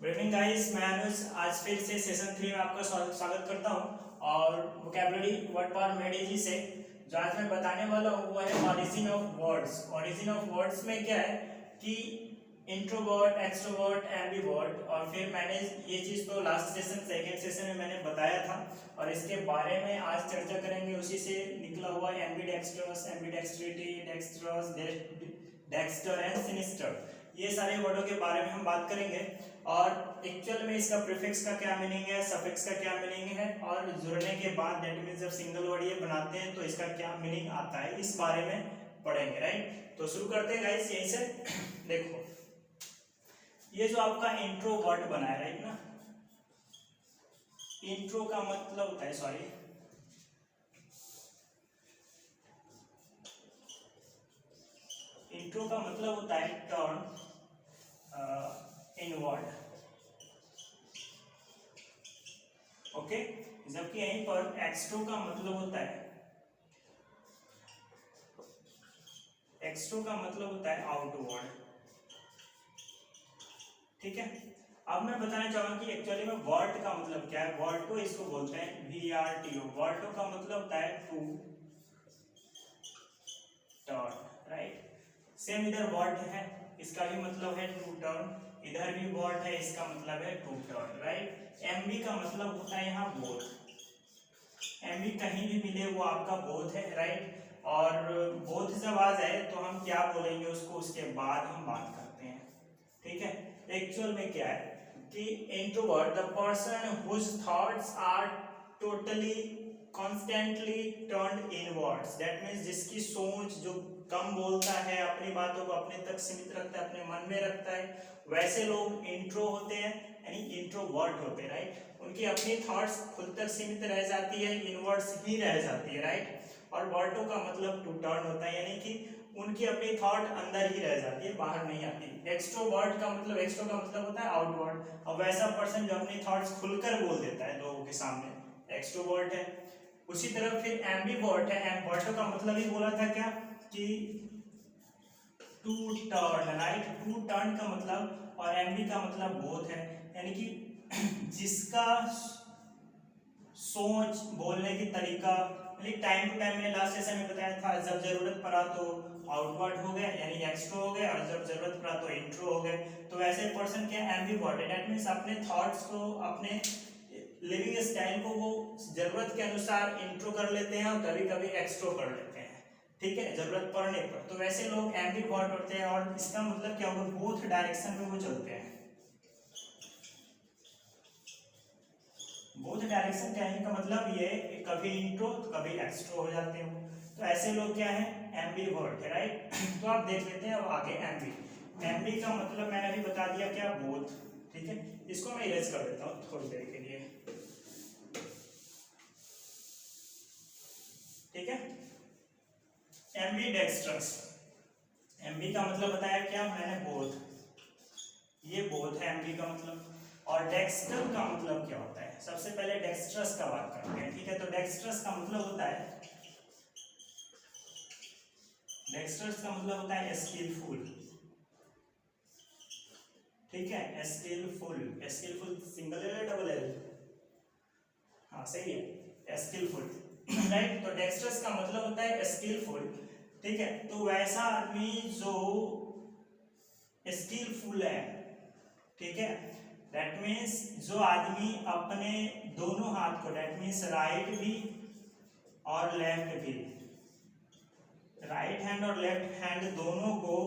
Good evening guys, मैं अनुज आज फिर से सेशन 3 में आपका स्वागत करता हूं और वोकैबुलरी वर्ड पावर मेडिजी से जो आज मैं बताने वाला हूं वो है origin of words. Origin of words में क्या है कि इंट्रोवर्ट, एक्सट्रोवर्ट, एम्बिवर्ट, और फिर मैंने ये चीज़ तो लास्ट सेशन सेकेंड सेशन में मैंने बताया था और इसके बारे में आज चर्चा करेंगे। उसी से निकला हुआ ambidextrous, ambidexterity, dextrous, dexter and sinister, ये सारे वर्डों के बारे में हम बात करेंगे और एक्चुअल में इसका प्रीफिक्स का क्या मीनिंग है, सफिक्स का क्या मीनिंग है और जुड़ने के बाद दैट मींस जब सिंगल वर्ड ये बनाते हैं तो इसका क्या मीनिंग आता है, इस बारे में पढ़ेंगे। राइट, तो शुरू करते हैं गाइस यहीं से। देखो, ये जो आपका इंट्रो वर्ड बना है, राइट ना, इंट्रो का मतलब होता है, सॉरी, इंट्रो का मतलब होता है टर्न इनवर्ड। ओके, जबकि यहीं पर एक्सट्रो का मतलब होता है, एक्सट्रो का मतलब होता है आउटवर्ड। ठीक है, अब मैं बताना चाहूंगा कि एक्चुअली में वर्ट का मतलब क्या है। वर्टो इसको बोलते हैं VRTO। वर्टो का मतलब होता है टू टर्न। राइट, सेम इधर वर्ट है, इसका भी मतलब है टू टर्न, इधर भी वर्ट है, इसका मतलब है टू टर्न। राइट, MB का मतलब होता है यहाँ बोथ। MB कहीं भी मिले वो आपका बोथ है। राइट, और बोथ जब आ जाए तो हम क्या बोलेंगे उसको, उसके बाद हम बात करते हैं। ठीक है, एक्चुअल में क्या है कि introvert the person whose thoughts are totally constantly turned inwards. That means जिसकी सोच जो कम बोलता है, अपनी बातों को अपने तक सीमित रखता है, अपने मन में रखता है, वैसे लोग इंट्रो होते हैं, यानी इंट्रोवर्ट होते हैं। राइट, उनकी अपनी थॉट्स खुद तक सीमित रह जाती है, इनवर्ड्स ही रह जाती है। राइट, और वर्टो का मतलब टू टर्न होता है, यानी कि उनकी अपनी थॉट अंदर ही रह जाती है, बाहर नहीं आती। एक्सट्रोवर्ट का मतलब, एक्स्ट्रो का मतलब होता है आउटवर्ड। अब वैसा पर्सन जो अपनी थॉट्स खुलकर बोल देता है लोगों के सामने, एक्सट्रोवर्ट है। उसी तरह फिर एम्बिवर्ट है। एम्बिवर्ट का मतलब ही बोला था क्या कि to turn. Right, to turn का मतलब और एम्बी का मतलब बोथ है, यानी कि जिसका सोच, बोलने की तरीका, टाइम टू टाइम, मैंने लास्ट सेशन में बताया था, जब जरूरत पड़ा तो आउटवर्ड हो गए यानी एक्सट्रो हो गए, और जब जरूरत पड़ा तो इंट्रो हो गए। तो ऐसे पर्सन क्या एम्बिवर्ट है, दैट मींस अपने थॉट्स को, अपने लिविंग स्टाइल को वो जरूरत के अनुसार इंट्रो कर लेते हैं और कभी कभी एक्सट्रो कर लेते हैं। ठीक है, जरूरत पड़ने पर। तो वैसे लोग एम्बिवर्ट होते हैं और इसका मतलब क्या होगा, बोथ डायरेक्शन में वो चलते हैं। बोथ डायरेक्शन कहने का मतलब ये कभी इंट्रो तो कभी एक्सट्रो हो जाते हो। तो ऐसे लोग क्या है, एम्बिवर्ट है। राइट, तो आप देख लेते हैं अब आगे एम्बी। एम्बी का मतलब मैंने अभी बता दिया क्या, बोथ। ठीक है, इसको मैं इरेज कर देता हूँ थोड़ी देर के लिए। ठीक है, एम्बी डेक्स्ट्रस, एम्बी का मतलब बताया क्या मैंने, बोथ। ये बोथ है एम्बी का मतलब। और डेक्स्टर का मतलब क्या होता है, सबसे पहले डेक्स्ट्रस का बात करते हैं। ठीक है, तो डेक्स्ट्रस का मतलब होता है, डेक्स्ट्रस का मतलब होता है स्किलफुल। ठीक है, skilful, skilful single L double L, हाँ सही है, स्किलफुल। राइट, तो डेक्स्ट्रस का मतलब होता है स्किलफुल। ठीक है, तो वैसा आदमी जो स्किलफुल है, ठीक है, दैट मीन्स जो आदमी अपने दोनों हाथ को, दैट मीन्स राइट भी और लेफ्ट भी, राइट हैंड और लेफ्ट हैंड दोनों को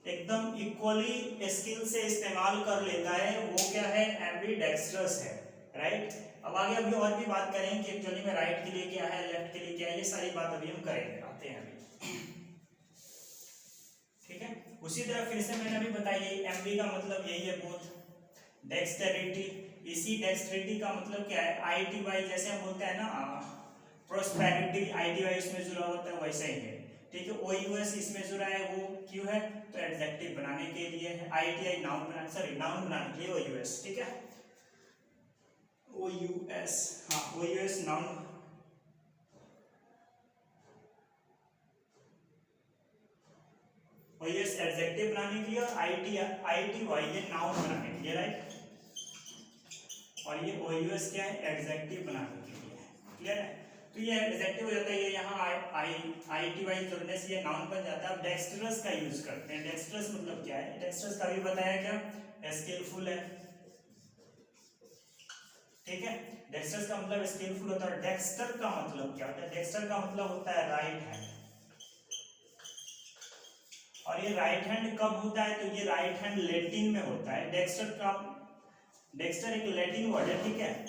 एकदम इक्वली स्किल से इस्तेमाल कर लेता है, वो क्या है, एम्बीडेक्स्ट्रस है। राइट, अब आगे अभी और भी बात करेंगे कि एक्चुअली में राइट के लिए क्या है, लेफ्ट के लिए क्या है, ये सारी बात अभी हम करेंगे, आते हैं अभी। ठीक है, उसी तरह फिर से मैंने अभी बताई, एमबी का मतलब यही है, बोथ। डेक्सटेरिटी, इसी डेक्सटेरिटी का मतलब क्या है, ITY, जैसे हम बोलते हैं ना प्रोस्पेरिटी, ITY इसमें जुड़ा होता है, वैसे ही है। ठीक है, OUS इसमें जुड़ा है, वो क्यों है, तो एडजेक्टिव बनाने के लिए है। ITI नाउन बनाने, सॉरी नाउन बनाने के लिए OUS। ठीक है, OUS, हाँ OUS नाउन, ओयूएस एडजेक्टिव बनाने के लिए और आईटीवाई ये नाउन बनाने के लिए, राइट। और ये ओयूएस क्या है, एडजेक्टिव बनाने के लिए है, क्लियर है। तो ये एडजेक्टिव हो जाता है, ये यहाँ आईटीवाई जोड़ने से ये नाउन बन जाता है। अब डेक्स्टरस का यूज करते हैं। डेक्स्टरस मतलब क्या है, डेक्स्टरस का भी बताया क्या, स्किलफुल है, ठीक है। डेक्स्टरस का मतलब स्किलफुल होता है। डेक्स्टर का मतलब क्या होता है, डेक्स्टर का मतलब होता है राइट हैंड। और ये राइट हैंड कब होता है, तो ये राइट हैंड लैटिन में होता है। डेक्स्टर एक लैटिन वर्ड है, ठीक है,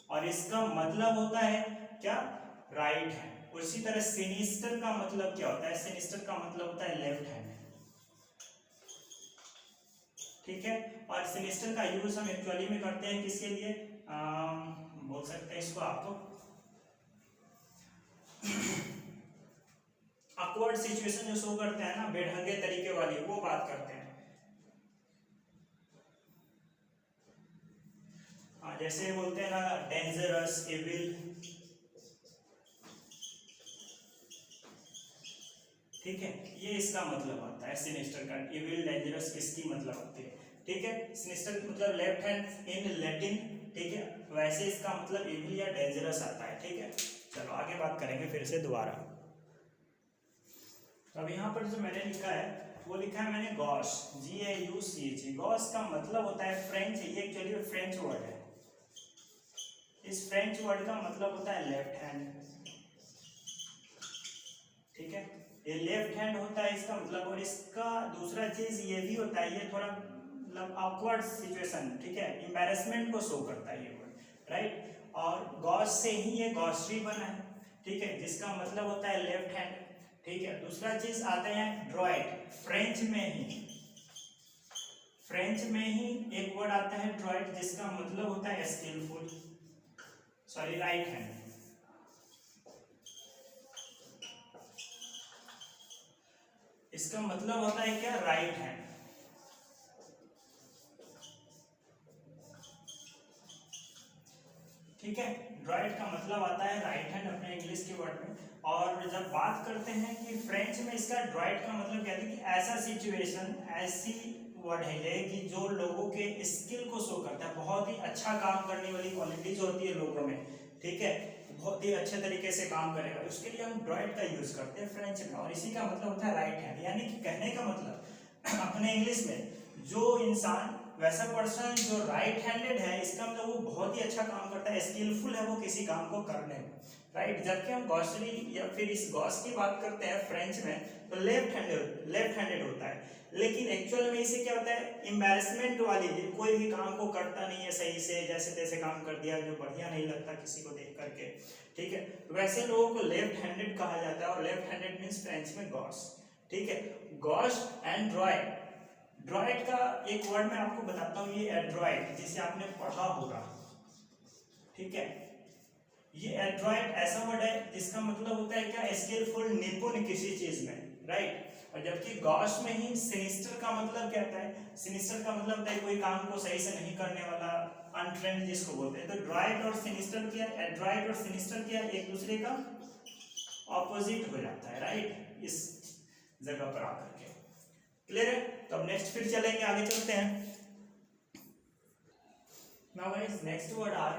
और इसका मतलब होता है क्या, राइट हैंड। उसी तरह सिनिस्टर का मतलब क्या होता है, सिनिस्टर का मतलब होता है लेफ्ट हैंड, ठीक है। और सिनिस्टर का यूज हम एक्चुअली में करते हैं किसके लिए, बोल सकते हैं इसको आपको awkward सिचुएशन जो शो करते हैं ना, बेढंगे तरीके वाली, वो बात करते हैं। जैसे बोलते हैं ना, डेंजरस, एविल, ठीक है, ये इसका मतलब आता है सिनिस्टर का। एविल, डेंजरस इसकी मतलब आती है, ठीक है। सिनिस्टर मतलब लेफ्ट हैंड इन लैटिन, ठीक है, वैसे इसका मतलब एविल या डेंजरस आता है, ठीक है। चलो आगे बात करेंगे फिर से दोबारा। अब यहाँ पर जो मैंने लिखा है वो लिखा है मैंने गॉश, GAUCH। गॉश का मतलब होता है फ्रेंच, ये एक्चुअली फ्रेंच वर्ड है। इस फ्रेंच वर्ड का मतलब होता है लेफ्ट हैंड, ठीक है, ये लेफ्ट हैंड होता है इसका मतलब। और इसका दूसरा चीज ये भी होता है, ये थोड़ा मतलब ऑकवर्ड सिचुएशन, ठीक है, एम्बैरेसमेंट को शो करता है ये वर्ड, राइट। और गॉश से ही ये गॉशरी बना है, ठीक है, जिसका मतलब होता है लेफ्ट हैंड, ठीक है। दूसरा चीज आता है ड्रॉइट, फ्रेंच में ही एक वर्ड आता है ड्रॉइट, जिसका मतलब होता है स्किलफुल, सॉरी, राइट हैंड। इसका मतलब होता है क्या, राइट हैंड, ठीक है। ड्रॉइट का मतलब आता है राइट हैंड अपने इंग्लिश के वर्ड में। और जब बात करते हैं कि फ्रेंच में इसका ड्रॉइट का मतलब कहते हैं कि ऐसा सिचुएशन, ऐसी वर्ड है ये कि जो लोगों के स्किल को शो करता है, बहुत ही अच्छा काम करने वाली क्वालिटीज होती है लोगों में, ठीक है, बहुत ही अच्छे तरीके से काम करेगा, उसके लिए हम ड्रॉइट का यूज करते हैं फ्रेंच में। और इसी का मतलब होता है राइट हैंड, यानी कि कहने का मतलब अपने इंग्लिश में, जो इंसान, वैसा पर्सन जो राइट हैंडेड है, इसका मतलब वो बहुत ही अच्छा काम करता है, स्किलफुल है वो किसी काम को करने में, राइट। जबकि हम गॉशरी या फिर इस गॉश की बात करते हैं फ्रेंच में, तो लेफ्ट हैंडेड होता है। लेकिन एक्चुअल में इसे क्या होता है, एम्बैरेसमेंट वाली, कोई भी काम को करता नहीं है सही से, जैसे तैसे काम कर दिया जो बढ़िया नहीं लगता किसी को देख करके, ठीक है, वैसे लोगों को लेफ्ट हैंडेड कहा जाता है। और लेफ्ट हैंडेड मींस फ्रेंच में गॉश, ठीक है। गॉश एंड ड्रॉइट, ड्रॉइट का एक वर्ड मैं आपको बताता हूँ, ये एड्रॉइट, जिसे आपने पढ़ा होगा, ठीक है। ये एड्रॉइट ऐसा वर्ड है जिसका मतलब होता है क्या, स्किलफुल, निपुण किसी चीज में, राइट। और जबकि गॉश में ही सिनिस्टर का मतलब क्या होता है, सिनिस्टर का मतलब होता है कोई काम को सही से नहीं करने वाला, अनट्रेंड जिसको बोलते हैं। तो ड्रॉइट और सिनिस्टर क्या, एड्रॉइट और सिनिस्टर क्या, एक दूसरे का ऑपोजिट हो जाता है, राइट, इस जगह पर आकर के, क्लियर है। तो अब नेक्स्ट फिर चलेंगे, आगे चलते हैं। Now guys, next word are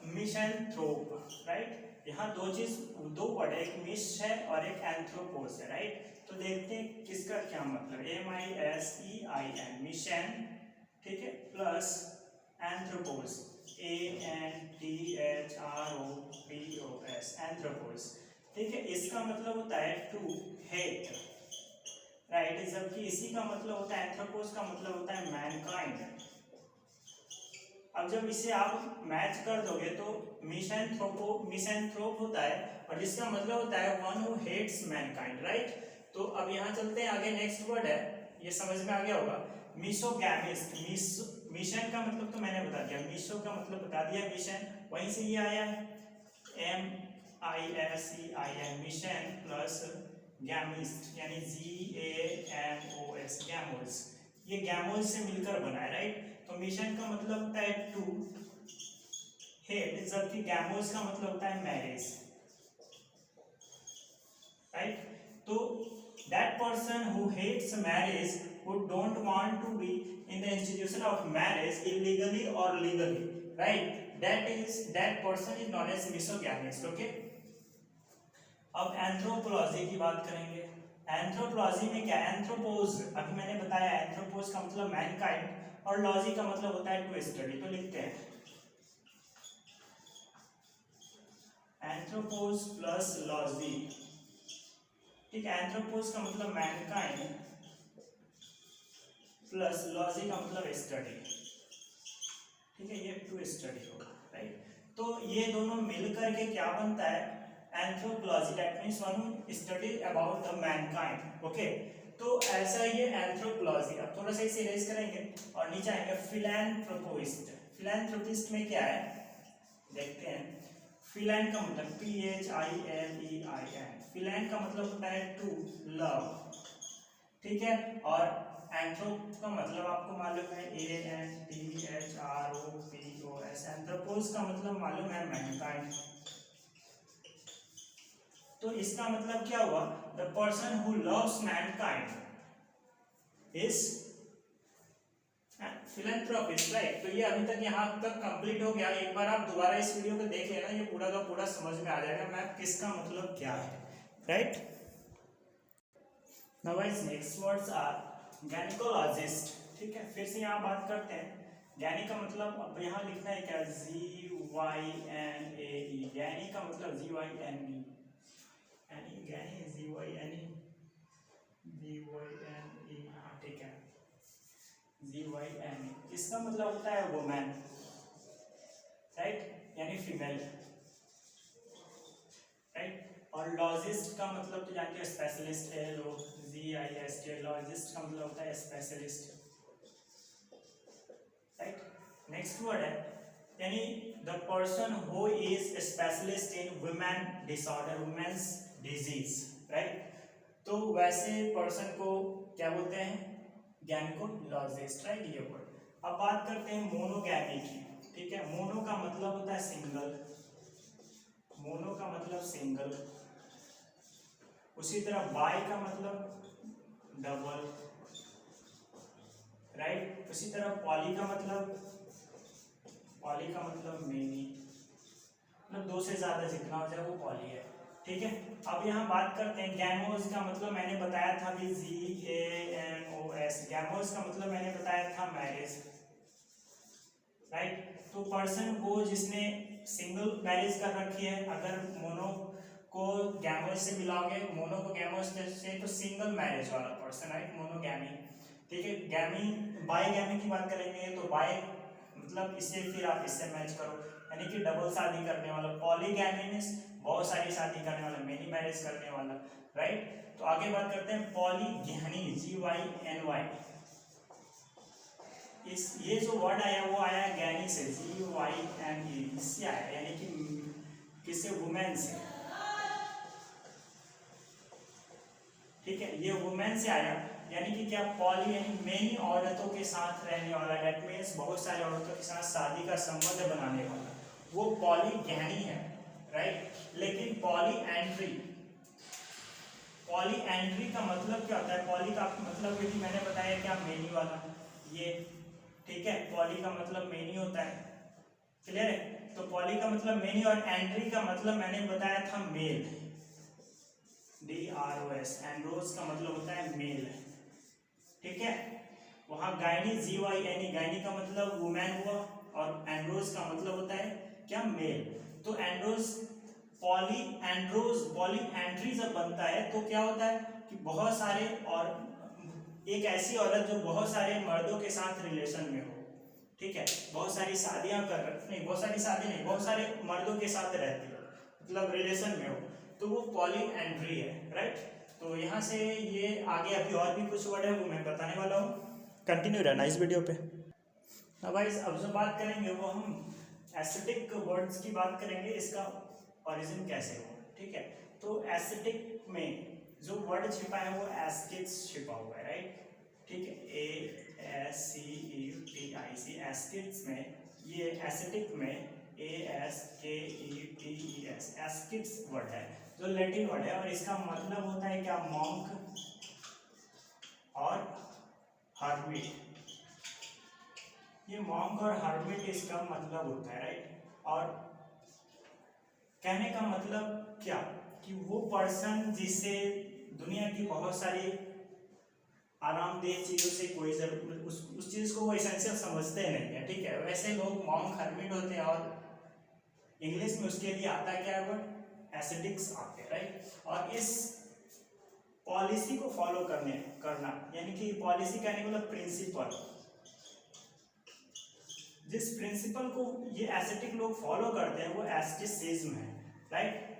misanthrope, right. यहाँ दो वर्ड है, एक मिस है और एक एंथ्रोपोस है, राइट। तो देखते हैं किसका क्या मतलब, MISEIN, मिशन, ठीक है, प्लस एंथ्रोपोस, ANTHROPOS, एंथ्रोपोस, ठीक है। इसका मतलब होता है टू हेट, राइट। जबकि इसी का मतलब होता है, एंथ्रोपोस का मतलब होता है मैनकाइंड। अब जब इसे आप मैच कर दोगे तो मिसैंथ्रोप होता है, और जिसका मतलब होता है one who hates mankind, right. तो अब यहाँ चलते हैं आगे, नेक्स्ट वर्ड है, ये समझ में आ गया होगा, मिसोगैमिस्ट। मिशन का मतलब तो मैंने बता दिया, मिसो का मतलब बता दिया, मिशन, वहीं से ये आया है MISEIN, मिशन प्लस गैमिस्ट, यानी GAMOS, गैमोस, ये गैमोस से मिलकर बना है, राइट। तो मिशन का मतलब होता है टू हेट, जबकि गैमोस का मतलब होता है मैरिज, राइट। तो that person who hates marriage, who don't want to be in the institution of marriage illegally or legally, right, that person is known as misogynist. Okay, अब anthropology की बात करेंगे। एंथ्रोपोलॉजी में क्या, एंथ्रोपोज अभी मैंने बताया, एंथ्रोपोज का मतलब मैनकाइंड और लॉजी का मतलब होता है टू स्टडी। तो लिखते हैं एंथ्रोपोज प्लस लॉजी, ठीक है। एंथ्रोपोज का मतलब मैनकाइंड प्लस लॉजी का मतलब स्टडी, ठीक है, ये टू स्टडी होगा, राइट। तो ये दोनों मिलकर के क्या बनता है, anthropology, that means one who study about the Mankind. Okay, तो ऐसा ये एंथ्रोपोलॉजी। अब थोड़ा सा इसे इरेज करेंगे और नीचे आएंगे फिलैंथ्रोपिस्ट। फिलैंथ्रोपिस्ट में क्या है देखते हैं। फिलैन का मतलब PHILEIN, फिलैन का मतलब होता है टू लव, ठीक है। और एंथ्रोप का मतलब आपको मालूम है ANTHROPOS, एंथ्रोपोस का मतलब मालूम है मैनकाइंड। तो इसका मतलब क्या हुआ, the person who loves Mankind is philanthropist, right. तो ये अभी तक यहाँ तक कंप्लीट हो गया। एक बार आप दोबारा इस वीडियो को देख लेना, ये पूरा का पूरा समझ में आ जाएगा मैप किसका मतलब क्या है, right. Now guys next words are gynaecologist, ठीक है। फिर से यहाँ बात करते हैं। गैनी का मतलब अब यहाँ लिखना है क्या, GYNAE, गैनी का मतलब GYNE, गैनी GYNE, ठीक है, GYNE, इसका मतलब होता है वुमेन, राइट, यानी फीमेल, राइट। और लॉजिस्ट का मतलब तो जानते हो स्पेशलिस्ट, LOGIST, लॉजिस्ट का मतलब होता है स्पेशलिस्ट, राइट। नेक्स्ट वर्ड है यानी the person who is specialist in women disorder, women's disease, right. तो वैसे पर्सन को क्या बोलते हैं, गायनिकोलॉजिस्ट, राइट, ये वर्ड। अब बात करते हैं मोनोगैमी की, ठीक है। मोनो का मतलब होता है सिंगल, मोनो का मतलब सिंगल। उसी तरह बाई का मतलब डबल, राइट। उसी तरह पॉली का मतलब मेनी, मतलब दो से ज्यादा जितना हो जाए वो पॉली है, ठीक है। अब यहाँ बात करते हैं गैमोस का मतलब मैंने बताया था अभी GAMOS, गैमोस का मतलब मैंने बताया था मैरिज, राइट। तो पर्सन को जिसने सिंगल मैरिज कर रखी है, अगर मोनो को गैमोस से मिलाओगे, मोनो को गैमोस से, तो सिंगल मैरिज वाला पर्सन, राइट, मोनोगैमी, ठीक है। गैमी, बाई गैमी की बात करेंगे तो बाई मतलब इससे फिर आप इससे मैच करो, यानी कि डबल शादी करने वाला। पॉलीगैमी मींस बहुत सारी शादी करने वाला, मेनी मैरिज करने वाला, राइट। तो आगे बात करते हैं पॉलीगैनी, GYNY, इस ये जो वर्ड आया वो आया गैनी से, GYNE, इससे आया, यानी कि किससे, वुमेन से, ठीक है, ये वुमेन से आया। यानी कि क्या, पॉली यानी मेनी औरतों के साथ रहने वाला, डेट मीन्स बहुत सारी औरतों के साथ शादी का संबंध बनाने वाला, वो पॉलीगैनी है, राइट। लेकिन पॉलीएंड्री, पॉलीएंड्री का मतलब क्या होता है, पॉली का मतलब यदि मैंने बताया क्या, मेनी वाला, ये, ठीक है। पॉली का मतलब मेनी होता है, क्लियर है। तो पॉली का मतलब मेनी और एंड्री का मतलब मैंने बताया था मेल, DROS, एंड्रोस का मतलब होता है मेल, ठीक है। वहां गायनी GYNE, गायनी का मतलब वुमेन हुआ, और एंड्रोस का मतलब होता है क्या, मेल। तो एंड्रोस, पॉलीएंड्री जब बनता है तो क्या होता है कि बहुत सारे, और एक ऐसी औरत जो बहुत सारे मर्दों के साथ रिलेशन में हो, ठीक है, बहुत सारी शादियां बहुत सारे मर्दों के साथ रहती हो, मतलब रिलेशन में हो, तो वो पॉलीएंड्री है, राइट। तो यहाँ से ये आगे अभी और भी कुछ वर्ड है वो मैं बताने वाला हूँ, कंटिन्यू रहना इस वीडियो पे। अब गाइस अब जो बात करेंगे वो हम एस्थेटिक वर्ड्स की बात करेंगे, इसका ओरिजिन कैसे हो, ठीक है। तो एस्थेटिक में जो वर्ड छिपा है वो एस्थेटिक्स छिपा हुआ है, राइट, ठीक है, ASCETIC, एस्थेटिक्स में, ये एस्थेटिक में ASKETES, एस्थेटिक्स वर्ड है जो लैटिन वर्ड है, और इसका मतलब होता है क्या, मॉन्क, और हर्मिट। ये मॉन्क और हर्मिट इसका मतलब होता है, राइट। और कहने का मतलब क्या कि वो पर्सन जिसे दुनिया की बहुत सारी आरामदेह चीजों से कोई जरूरत उस चीज को वो एसेंशियल समझते नहीं है, ठीक है। वैसे लोग मॉन्क हर्मिट होते हैं और इंग्लिश में उसके लिए आता है क्या वर्ड, एसेटिक्स आते हैं, राइट। और इस पॉलिसी को फॉलो करना यानी कि पॉलिसी कहने का मतलब प्रिंसिपल, जिस प्रिंसिपल को ये एस्थेटिक लोग फॉलो करते हैं वो एस्थेटिसिज्म है, राइट।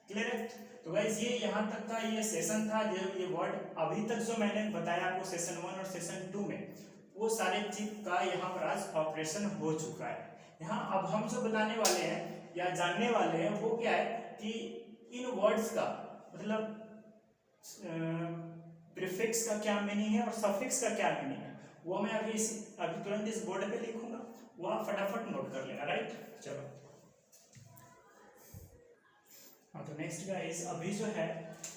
क्लियर है। तो गाइस ये यहाँ तक का ये सेशन था। जो ये वर्ड अभी तक जो मैंने बताया आपको सेशन 1 और सेशन 2 में, वो सारे चीज का यहाँ पर आज ऑपरेशन हो चुका है। यहाँ अब हम जो बताने वाले हैं या जानने वाले हैं वो क्या है कि इन वर्ड्स का मतलब प्रीफिक्स का क्या मीनिंग है और सफिक्स का क्या मीनिंग है, वो मैं अभी तुरंत इस बोर्ड पे लिखूंगा, वो आप फटाफट नोट कर लेना, राइट। चलो हाँ, तो नेक्स्ट गाइस अभी जो है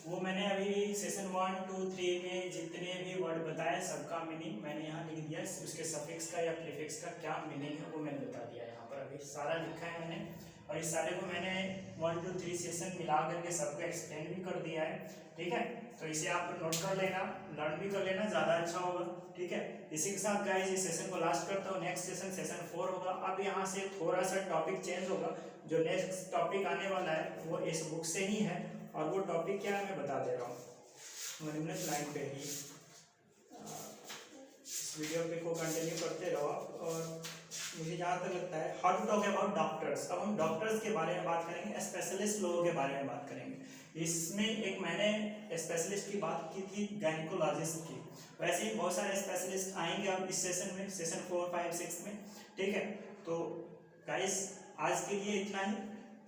वो मैंने अभी सेशन 1, 2, 3 में जितने भी वर्ड बताए सबका मीनिंग मैंने यहाँ लिख दिया। उसके सफिक्स का या प्रीफिक्स का क्या मीनिंग है वो मैंने बता दिया। यहाँ पर अभी सारा लिखा है मैंने, और इस सारे को मैंने 1, 2, 3 सेशन मिला करके सबको एक्सप्लेन भी कर दिया है, ठीक है। तो इसे आप नोट कर लेना, लर्न भी कर लेना, ज़्यादा अच्छा होगा, ठीक है। इसी के साथ गाइस इस सेशन को लास्ट करता हूँ। नेक्स्ट सेशन सेशन 4 होगा। अब यहाँ से थोड़ा सा टॉपिक चेंज होगा। जो नेक्स्ट टॉपिक आने वाला है वो इस बुक से ही है, और वो टॉपिक क्या है मैं बता दे रहा हूँ। निम्नलिखित लाइन पे ही इस वीडियो पे को कंटिन्यू करते रहो आप। और मुझे जहाँ तक लगता है how to talk about doctors, अब हम डॉक्टर्स के बारे में बात करेंगे, स्पेशलिस्ट लोगों के बारे में बात करेंगे। इसमें एक मैंने स्पेशलिस्ट की बात की थी गायनिकोलॉजिस्ट की, वैसे ही बहुत सारे स्पेशलिस्ट आएंगे अब इस सेशन में, सेशन 4, 5, 6 में, ठीक है। तो गाइस आज के लिए इतना ही।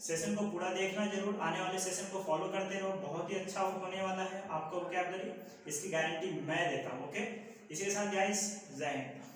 सेशन को पूरा देखना जरूर, आने वाले सेशन को फॉलो करते रहो, बहुत ही अच्छा होने वाला है। आपको क्या करिए इसकी गारंटी मैं देता हूँ, ओके। इसी के साथ गाइस जय हिंद।